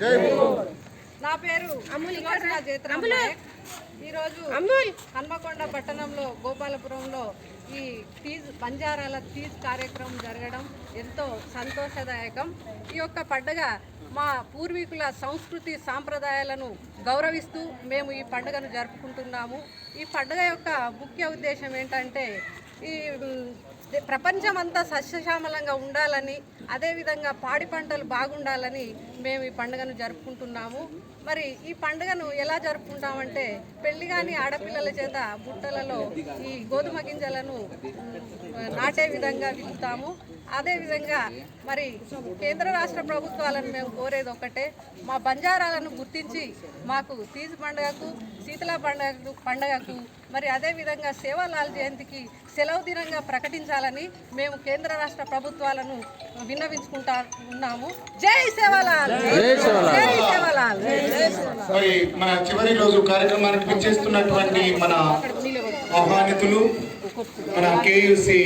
నా పేరు ఈరోజు హన్మకొండ పట్టణంలో గోపాలపురంలో ఈ బంజారాల తీజ్ కార్యక్రమం జరగడం ఎంతో సంతోషదాయకం. ఈ యొక్క పండుగ మా పూర్వీకుల సంస్కృతి సాంప్రదాయాలను గౌరవిస్తూ మేము ఈ పండుగను జరుపుకుంటున్నాము. ఈ పండుగ యొక్క ముఖ్య ఉద్దేశం ఏంటంటే ఈ ప్రపంచమంతా సస్యశ్యామలంగా ఉండాలని, అదేవిధంగా పాడి పంటలు బాగుండాలని మేము ఈ పండుగను జరుపుకుంటున్నాము. మరి ఈ పండుగను ఎలా జరుపుకుంటామంటే పెళ్లి కాని ఆడపిల్లల చేత బుట్టలలో ఈ గోధుమ గింజలను నాటే విధంగా విత్తుతాము. అదేవిధంగా మరి కేంద్ర రాష్ట్ర ప్రభుత్వాలను మేము కోరేది ఒక్కటే, మా బంజారాలను గుర్తించి మాకు తీజ్ పండుగకు, శీతల పండుగకు మరి అదేవిధంగా సేవాలాల్ జయంతికి సెలవు దినంగా ప్రకటించాలని మేము కేంద్ర రాష్ట్ర ప్రభుత్వాలను విన్నవించుకుంటా ఉన్నాము. జై సేవాలాల్, జై సేవాలాల్. మరి మన చివరి రోజు కార్యక్రమానికి విచ్చేస్తున్నటువంటి మన ఆహ్వానితులు, మన కేయూసీ